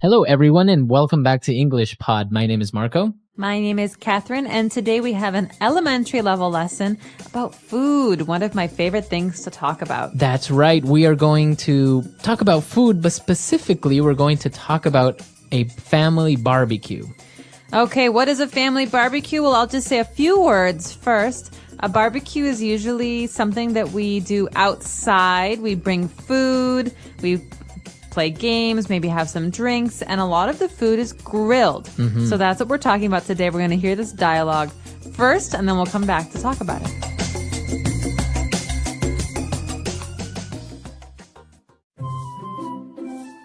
Hello, everyone, and welcome back to English Pod. My name is Marco. My name is Catherine, and today we have an elementary level lesson about food, one of my favorite things to talk about. That's right. We are going to talk about food, but specifically, we're going to talk about a family barbecue. Okay, what is a family barbecue? Well, I'll just say a few words first. A barbecue is usually something that we do outside. We bring food, we play games, maybe have some drinks, and a lot of the food is grilled. So that's what we're talking about today. We're going to hear this dialogue first, and then we'll come back to talk about it.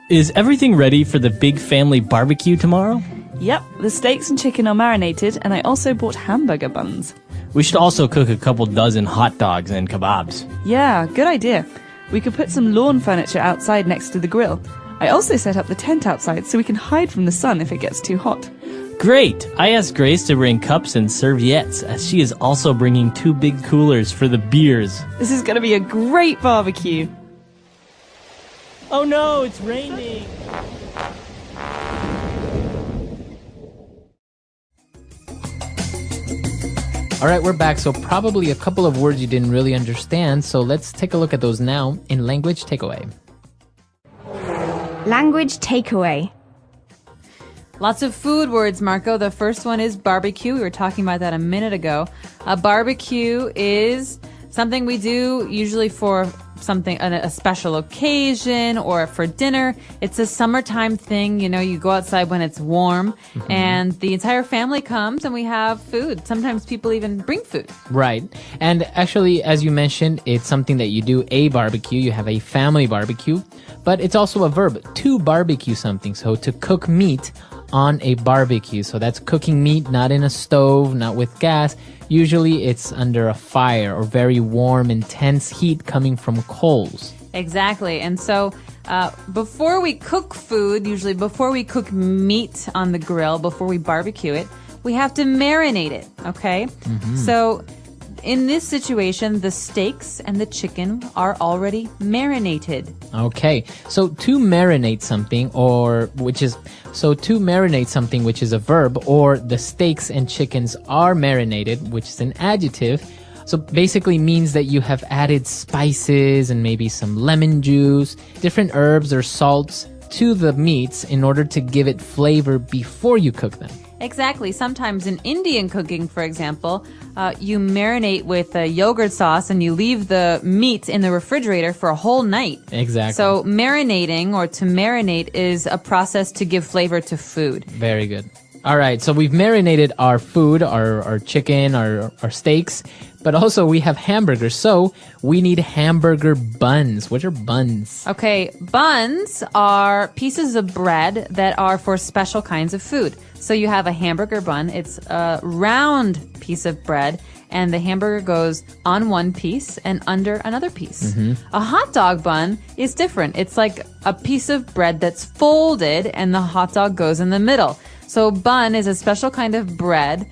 Is everything ready for the big family barbecue tomorrow? Yep, the steaks and chicken are marinated, and I also bought hamburger buns. We should also cook a couple dozen hot dogs and kebabs. Yeah, good idea. We could put some lawn furniture outside next to the grill. I also set up the tent outside so we can hide from the sun if it gets too hot. Great! I asked Grace to bring cups and serviettes, as she is also bringing 2 big coolers for the beers. This is going to be a great barbecue. Oh no, it's raining! All right, we're back. So probably a couple of words you didn't really understand. So let's take a look at those now in language takeaway. Language takeaway. Lots of food words, Marco. The first one is barbecue. We were talking about that a minute ago. A barbecue is something we do usually for something, a special occasion or for dinner. It's a summertime thing. You know, you go outside when it's warm and the entire family comes and we have food. Sometimes people even bring food. Right. And actually, as you mentioned, it's something that you do a barbecue. You have a family barbecue, but it's also a verb to barbecue something. So to cook meat on a barbecue. So that's cooking meat, not in a stove, not with gas. Usually it's under a fire or very warm, intense heat coming from coals. Exactly. And so before we cook food, usually before we cook meat on the grill, before we barbecue it, we have to marinate it. Okay? So in this situation, the steaks and the chicken are already marinated. Okay. So to marinate something which is a verb, or the steaks and chickens are marinated, which is an adjective. So basically means that you have added spices and maybe some lemon juice, different herbs or salts to the meats in order to give it flavor before you cook them. Exactly. Sometimes in Indian cooking, for example, you marinate with a yogurt sauce and you leave the meat in the refrigerator for a whole night. Exactly. So marinating or to marinate is a process to give flavor to food. Very good. All right. So we've marinated our food, our chicken, our steaks, but also we have hamburgers. So we need hamburger buns. What are buns? Okay. Buns are pieces of bread that are for special kinds of food. So you have a hamburger bun. It's a round piece of bread, and the hamburger goes on one piece and under another piece. A hot dog bun is different. It's like a piece of bread that's folded, and the hot dog goes in the middle. So bun is a special kind of bread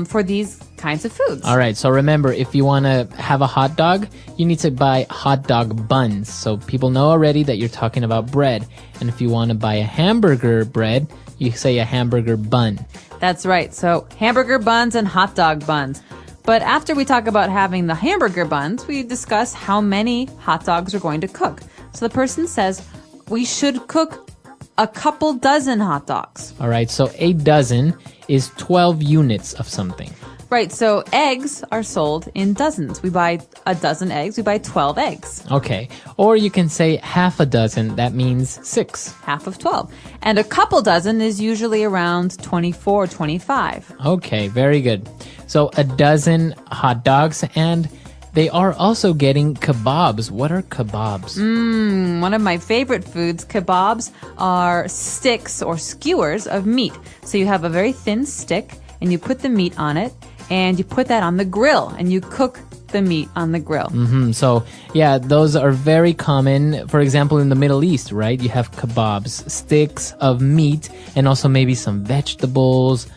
for these kinds of foods. All right. So remember, if you want to have a hot dog, you need to buy hot dog buns. So people know already that you're talking about bread. And if you want to buy a hamburger bread, you say a hamburger bun. That's right. So hamburger buns and hot dog buns. But after we talk about having the hamburger buns, we discuss how many hot dogs we're going to cook. So the person says we should cook a couple dozen hot dogs. All right. So a dozen is 12 units of something. Right. So eggs are sold in dozens. We buy a dozen eggs. We buy 12 eggs. Okay. Or you can say half a dozen. That means 6. Half of 12. And a couple dozen is usually around 24, 25. Okay. Very good. So a dozen hot dogs, and they are also getting kebabs. What are kebabs? One of my favorite foods. Kebabs are sticks or skewers of meat. So you have a very thin stick and you put the meat on it and you put that on the grill and you cook the meat on the grill. So, yeah, those are very common. For example, in the Middle East, right? You have kebabs, sticks of meat, and also maybe some vegetables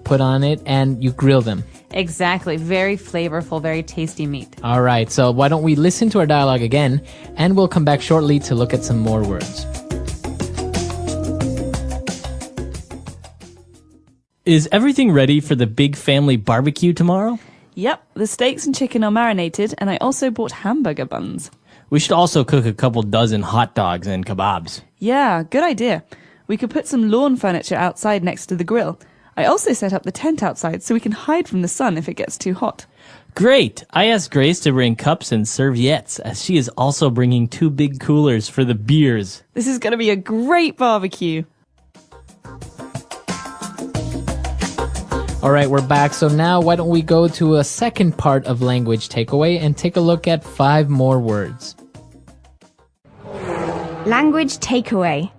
put on it, and you grill them. Exactly. Very flavorful, very tasty meat. All right. So why don't we listen to our dialogue again, and we'll come back shortly to look at some more words. Is everything ready for the big family barbecue tomorrow? Yep, the steaks and chicken are marinated, and I also bought hamburger buns. We should also cook a couple dozen hot dogs and kebabs. Yeah, good idea. We could put some lawn furniture outside next to the grill. I also set up the tent outside so we can hide from the sun if it gets too hot. Great! I asked Grace to bring cups and serviettes, as she is also bringing 2 big coolers for the beers. This is going to be a great barbecue. All right, we're back. So now why don't we go to a second part of language takeaway and take a look at 5 more words. Language takeaway.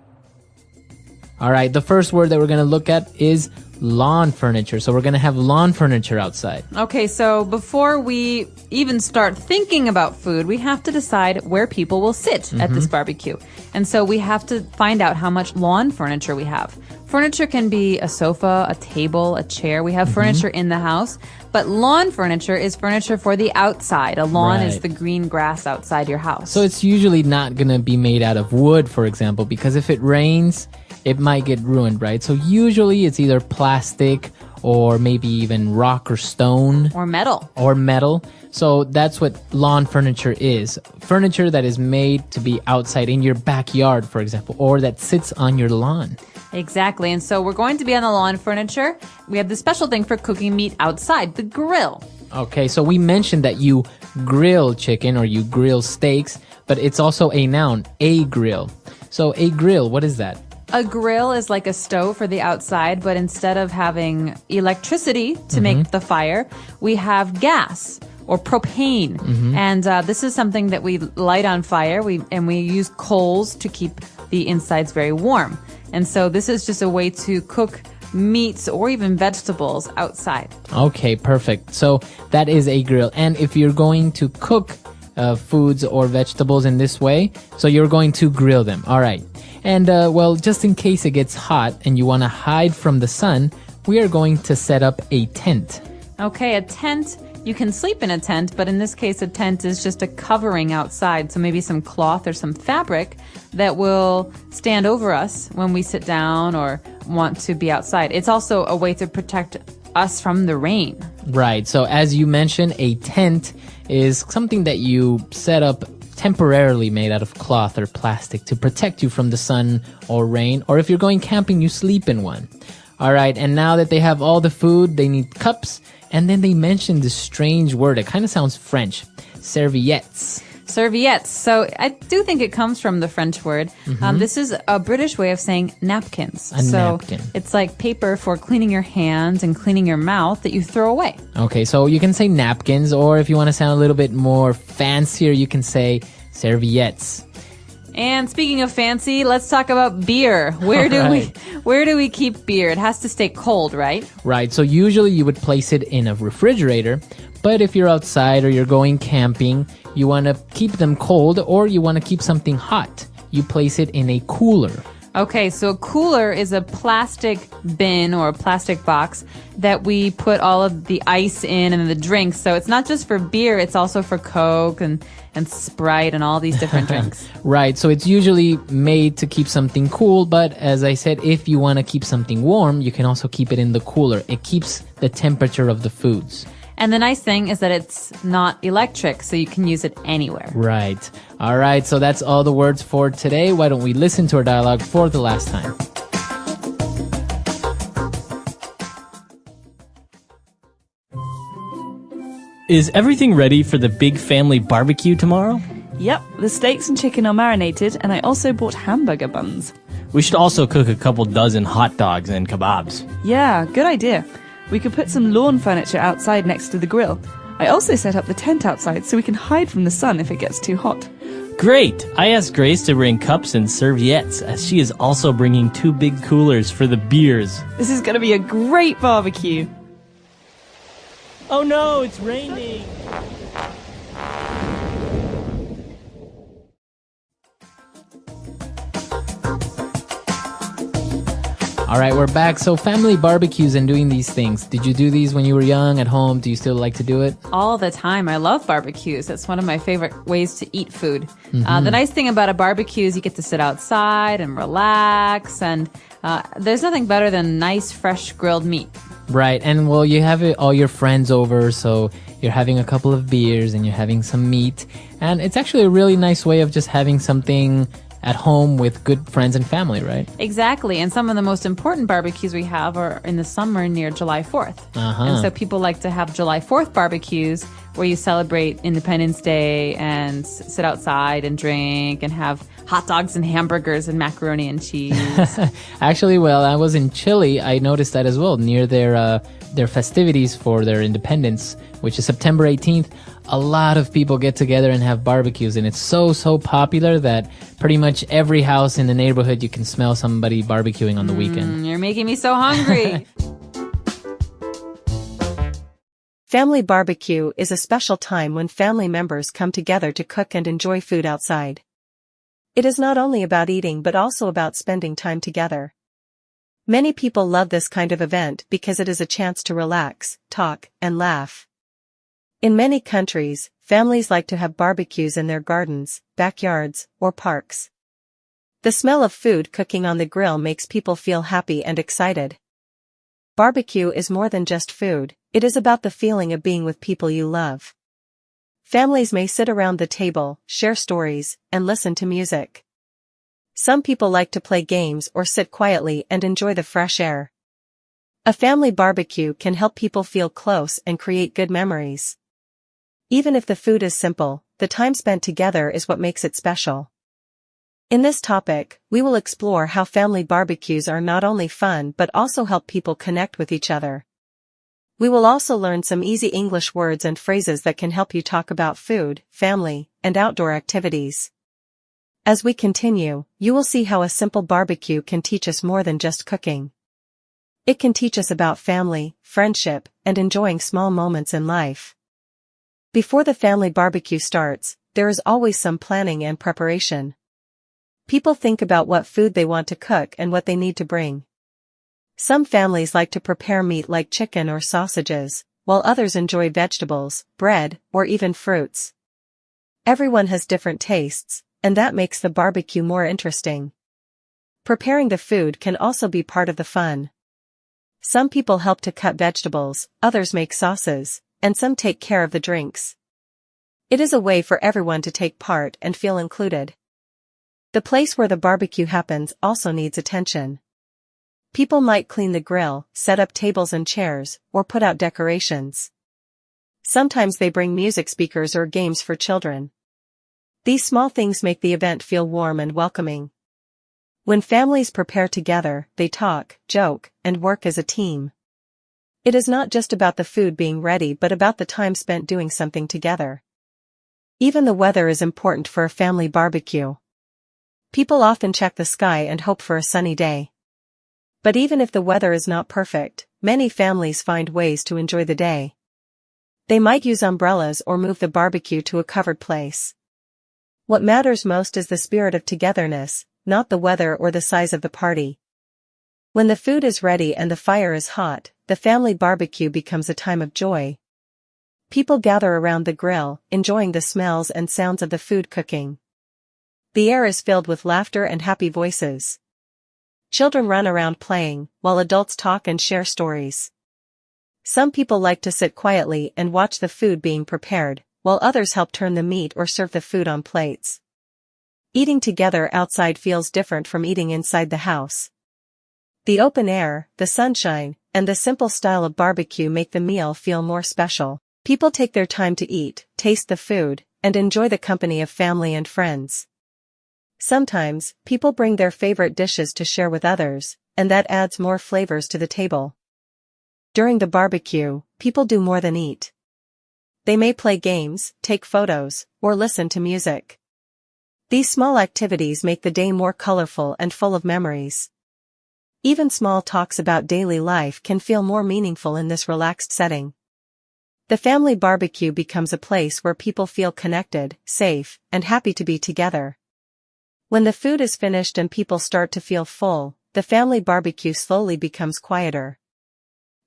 All right, the first word that we're going to look at is lawn furniture. So we're going to have lawn furniture outside. Okay, so before we even start thinking about food, we have to decide where people will sit at this barbecue. And so we have to find out how much lawn furniture we have. Furniture can be a sofa, a table, a chair. We have furniture in the house, but lawn furniture is furniture for the outside. A lawn is Right. the green grass outside your house. So it's usually not going to be made out of wood, for example, because if it rains, it might get ruined, right? So usually it's either plastic or maybe even rock or stone. or metal. Or metal. So that's what lawn furniture is. Furniture that is made to be outside in your backyard, for example, or that sits on your lawn. Exactly. And so we're going to be on the lawn furniture. We have the special thing for cooking meat outside, the grill. Okay, so we mentioned that you grill chicken or you grill steaks, but it's also a noun, a grill. So a grill, what is that? A grill is like a stove for the outside, but instead of having electricity to make the fire, we have gas or propane. And this is something that we light on fire. We use coals to keep the insides very warm. And so this is just a way to cook meats or even vegetables outside. Okay, perfect. So that is a grill. And if you're going to cook foods or vegetables in this way, so you're going to grill them. All right. And well, just in case it gets hot and you want to hide from the sun, we are going to set up a tent. Okay, a tent. You can sleep in a tent, but in this case, a tent is just a covering outside. So maybe some cloth or some fabric that will stand over us when we sit down or want to be outside. It's also a way to protect us from the rain. Right. So as you mentioned, a tent is something that you set up temporarily made out of cloth or plastic to protect you from the sun or rain. Or if you're going camping, you sleep in one. All right. And now that they have all the food, they need cups. And then they mentioned this strange word. It kind of sounds French. Serviettes. Serviettes. So I do think it comes from the French word. This is a British way of saying napkins. A napkin. It's like paper for cleaning your hands and cleaning your mouth that you throw away. Okay, so you can say napkins, or if you want to sound a little bit more fancier, you can say serviettes. And speaking of fancy, let's talk about beer. Where do we keep beer? It has to stay cold, right? Right, so usually you would place it in a refrigerator, but if you're outside or you're going camping, you want to keep them cold or you want to keep something hot. You place it in a cooler. Okay, so a cooler is a plastic bin or a plastic box that we put all of the ice in and the drinks. So it's not just for beer, it's also for Coke and Sprite and all these different drinks. Right, so it's usually made to keep something cool, but as I said, if you want to keep something warm, you can also keep it in the cooler. It keeps the temperature of the foods. And the nice thing is that it's not electric, so you can use it anywhere. Right. All right, so that's all the words for today. Why don't we listen to our dialogue for the last time? Is everything ready for the big family barbecue tomorrow? Yep, the steaks and chicken are marinated, and I also bought hamburger buns. We should also cook a couple dozen hot dogs and kebabs. Yeah, good idea. We could put some lawn furniture outside next to the grill. I also set up the tent outside so we can hide from the sun if it gets too hot. Great! I asked Grace to bring cups and serviettes, as she is also bringing 2 big coolers for the beers. This is going to be a great barbecue. Oh no, it's raining! All right, we're back. So family barbecues and doing these things. Did you do these when you were young at home? Do you still like to do it? All the time. I love barbecues. That's one of my favorite ways to eat food. The nice thing about a barbecue is you get to sit outside and relax, and there's nothing better than nice, fresh grilled meat. Right. And well, you have all your friends over, so you're having a couple of beers and you're having some meat. And it's actually a really nice way of just having something at home with good friends and family, right? Exactly. And some of the most important barbecues we have are in the summer near July 4th. And so people like to have July 4th barbecues where you celebrate Independence Day and sit outside and drink and have hot dogs and hamburgers and macaroni and cheese. Actually, well, I was in Chile. I noticed that as well. Near their festivities for their independence, which is September 18th, a lot of people get together and have barbecues, and it's so popular that pretty much every house in the neighborhood you can smell somebody barbecuing on the weekend. You're making me so hungry. Family barbecue is a special time when family members come together to cook and enjoy food outside. It is not only about eating but also about spending time together. Many people love this kind of event because it is a chance to relax, talk, and laugh. In many countries, families like to have barbecues in their gardens, backyards, or parks. The smell of food cooking on the grill makes people feel happy and excited. Barbecue is more than just food, it is about the feeling of being with people you love. Families may sit around the table, share stories, and listen to music. Some people like to play games or sit quietly and enjoy the fresh air. A family barbecue can help people feel close and create good memories. Even if the food is simple, the time spent together is what makes it special. In this topic, we will explore how family barbecues are not only fun but also help people connect with each other. We will also learn some easy English words and phrases that can help you talk about food, family, and outdoor activities. As we continue, you will see how a simple barbecue can teach us more than just cooking. It can teach us about family, friendship, and enjoying small moments in life. Before the family barbecue starts, there is always some planning and preparation. People think about what food they want to cook and what they need to bring. Some families like to prepare meat like chicken or sausages, while others enjoy vegetables, bread, or even fruits. Everyone has different tastes, and that makes the barbecue more interesting. Preparing the food can also be part of the fun. Some people help to cut vegetables, others make sauces, and some take care of the drinks. It is a way for everyone to take part and feel included. The place where the barbecue happens also needs attention. People might clean the grill, set up tables and chairs, or put out decorations. Sometimes they bring music speakers or games for children. These small things make the event feel warm and welcoming. When families prepare together, they talk, joke, and work as a team. It is not just about the food being ready but about the time spent doing something together. Even the weather is important for a family barbecue. People often check the sky and hope for a sunny day. But even if the weather is not perfect, many families find ways to enjoy the day. They might use umbrellas or move the barbecue to a covered place. What matters most is the spirit of togetherness, not the weather or the size of the party. When the food is ready and the fire is hot, the family barbecue becomes a time of joy. People gather around the grill, enjoying the smells and sounds of the food cooking. The air is filled with laughter and happy voices. Children run around playing, while adults talk and share stories. Some people like to sit quietly and watch the food being prepared, while others help turn the meat or serve the food on plates. Eating together outside feels different from eating inside the house. The open air, the sunshine, and the simple style of barbecue make the meal feel more special. People take their time to eat, taste the food, and enjoy the company of family and friends. Sometimes, people bring their favorite dishes to share with others, and that adds more flavors to the table. During the barbecue, people do more than eat. They may play games, take photos, or listen to music. These small activities make the day more colorful and full of memories. Even small talks about daily life can feel more meaningful in this relaxed setting. The family barbecue becomes a place where people feel connected, safe, and happy to be together. When the food is finished and people start to feel full, the family barbecue slowly becomes quieter.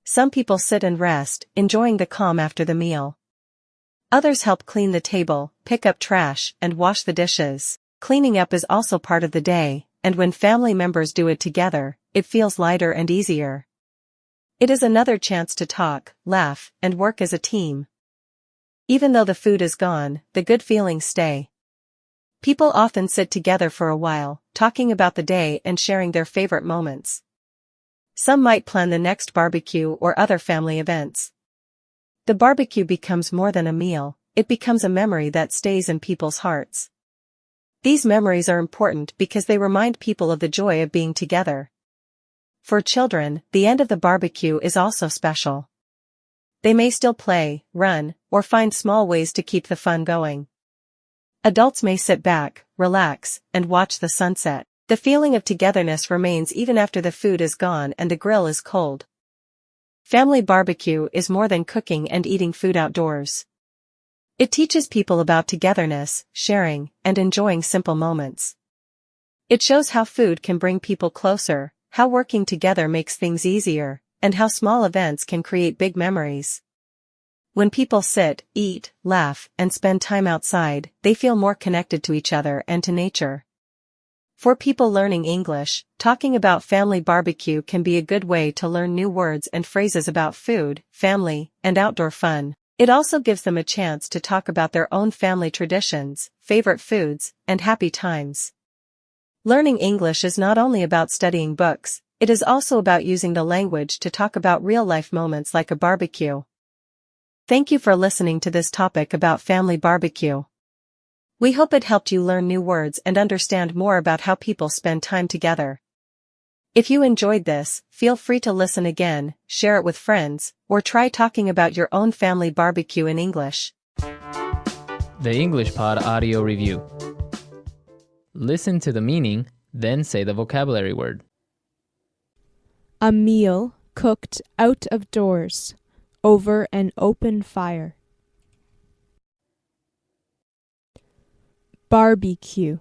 Some people sit and rest, enjoying the calm after the meal. Others help clean the table, pick up trash, and wash the dishes. Cleaning up is also part of the day, and when family members do it together, it feels lighter and easier. It is another chance to talk, laugh, and work as a team. Even though the food is gone, the good feelings stay. People often sit together for a while, talking about the day and sharing their favorite moments. Some might plan the next barbecue or other family events. The barbecue becomes more than a meal, it becomes a memory that stays in people's hearts. These memories are important because they remind people of the joy of being together. For children, the end of the barbecue is also special. They may still play, run, or find small ways to keep the fun going. Adults may sit back, relax, and watch the sunset. The feeling of togetherness remains even after the food is gone and the grill is cold. Family barbecue is more than cooking and eating food outdoors. It teaches people about togetherness, sharing, and enjoying simple moments. It shows how food can bring people closer, how working together makes things easier, and how small events can create big memories. When people sit, eat, laugh, and spend time outside, they feel more connected to each other and to nature. For people learning English, talking about family barbecue can be a good way to learn new words and phrases about food, family, and outdoor fun. It also gives them a chance to talk about their own family traditions, favorite foods, and happy times. Learning English is not only about studying books, it is also about using the language to talk about real-life moments like a barbecue. Thank you for listening to this topic about family barbecue. We hope it helped you learn new words and understand more about how people spend time together. If you enjoyed this, feel free to listen again, share it with friends, or try talking about your own family barbecue in English. The English Pod Audio Review. Listen to the meaning, then say the vocabulary word. A meal cooked out of doors, over an open fire. Barbecue.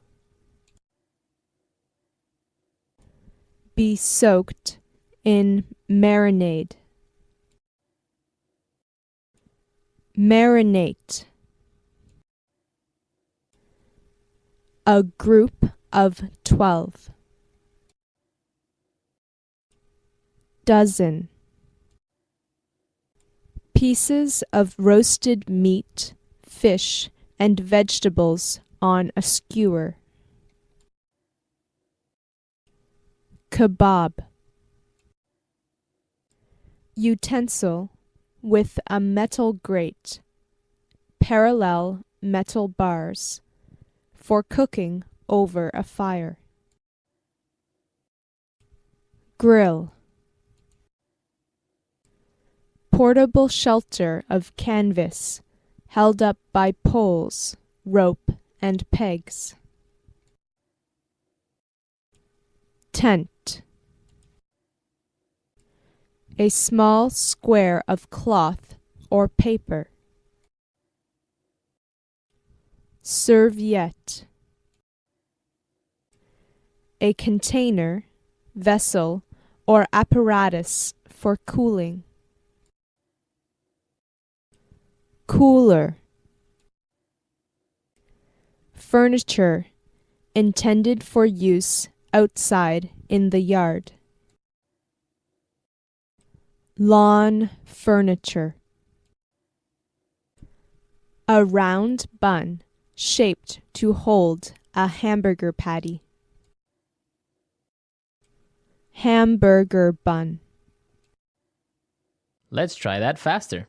Be soaked in marinade. Marinate. A group of 12. Dozen. Pieces of roasted meat, fish, and vegetables on a skewer. Kebab. Utensil with a metal grate, parallel metal bars, for cooking over a fire. Grill. Portable shelter of canvas, held up by poles, rope, and pegs. Tent. A small square of cloth or paper. Serviette. A container, vessel, or apparatus for cooling. Cooler. Furniture intended for use outside in the yard. Lawn furniture. A round bun shaped to hold a hamburger patty. Hamburger bun. Let's try that faster.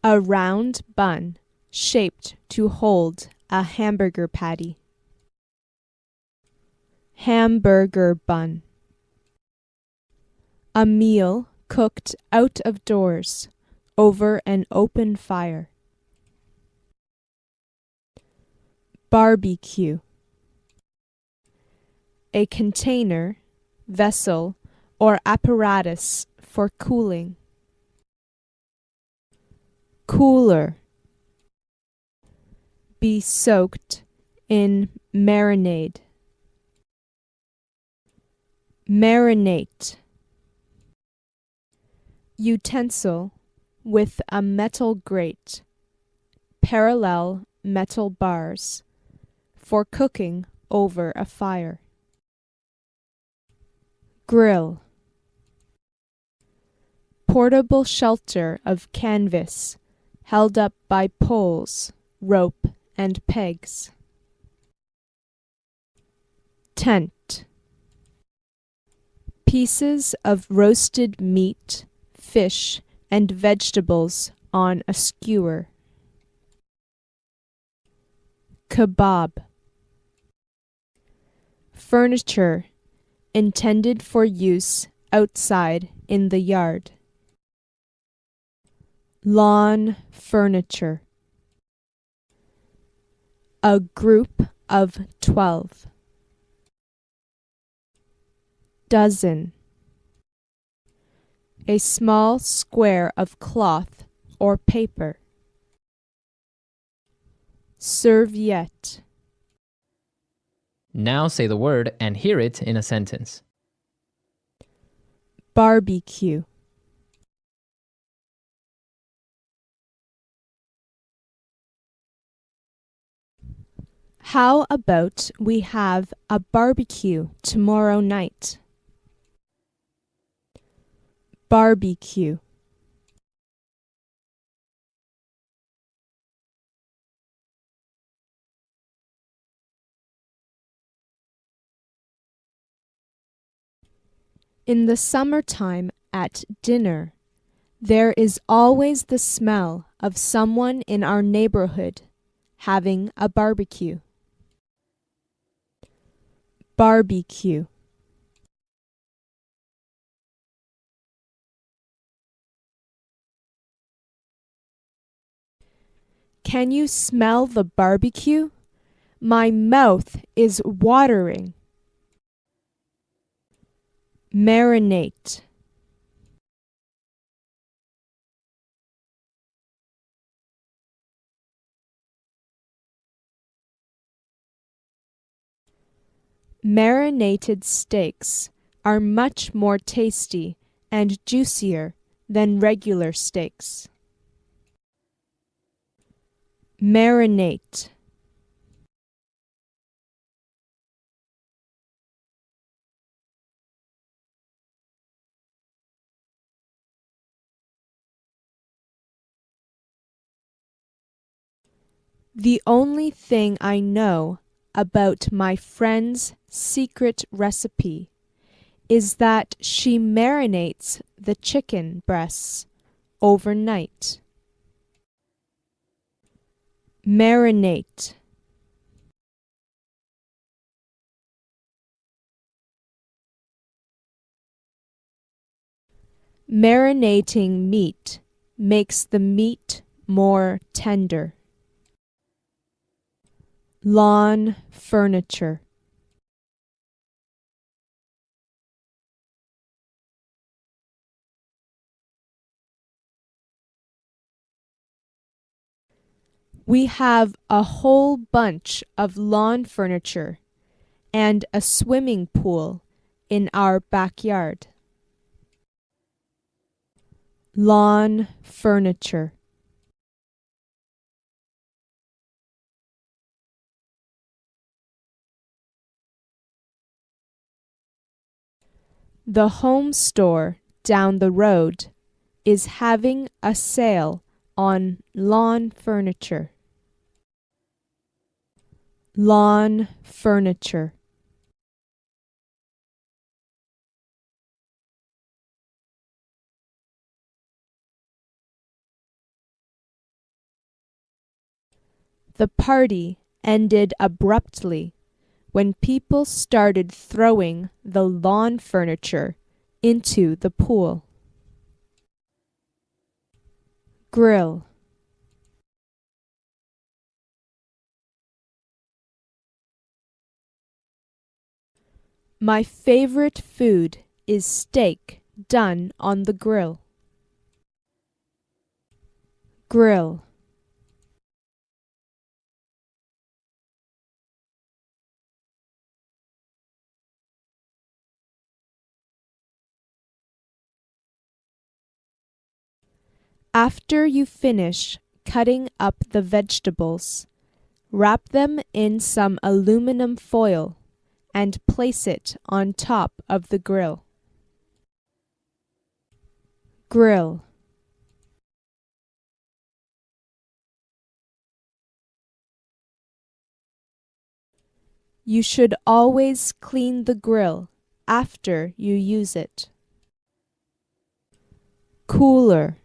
A round bun shaped to hold a hamburger patty. Hamburger bun. A meal cooked out of doors, over an open fire. Barbecue. A container, vessel, or apparatus for cooling. Cooler. Be soaked in marinade. Marinate. Utensil with a metal grate, parallel metal bars, for cooking over a fire. Grill. portable shelter of canvas, held up by poles, rope, and pegs. Tent. Pieces of roasted meat, fish, and vegetables on a skewer. Kebab. Furniture intended for use outside in the yard. Lawn furniture. A group of 12. Dozen. A small square of cloth or paper. Serviette. Now say the word and hear it in a sentence. Barbecue. How about we have a barbecue tomorrow night? Barbecue. In the summertime at dinner, there is always the smell of someone in our neighborhood having a barbecue. Barbecue. Can you smell the barbecue? My mouth is watering. Marinate. Marinated steaks are much more tasty and juicier than regular steaks. Marinate. The only thing I know about my friend's secret recipe is that she marinates the chicken breasts overnight. Marinate. Marinating meat makes the meat more tender. Lawn furniture. We have a whole bunch of lawn furniture and a swimming pool in our backyard. Lawn furniture. The home store down the road is having a sale on lawn furniture. Lawn furniture. The party ended abruptly when people started throwing the lawn furniture into the pool. Grill. My favorite food is steak done on the grill. Grill. After you finish cutting up the vegetables, wrap them in some aluminum foil and place it on top of the grill. grill, you should always clean the grill after you use it. Cooler,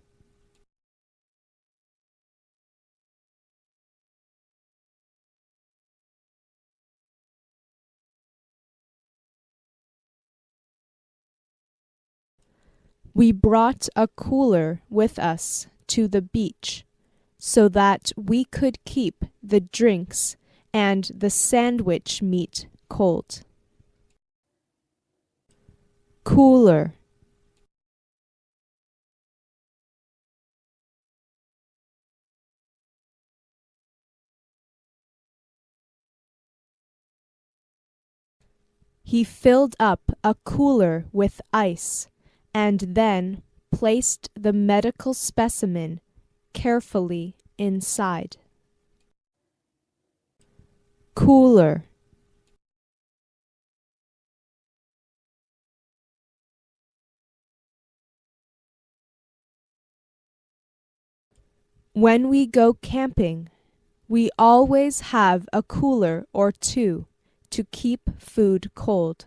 we brought a cooler with us to the beach so that we could keep the drinks and the sandwich meat cold. Cooler, he filled up a cooler with ice and then placed the medical specimen carefully inside. Cooler, when we go camping, we always have a cooler or two to keep food cold.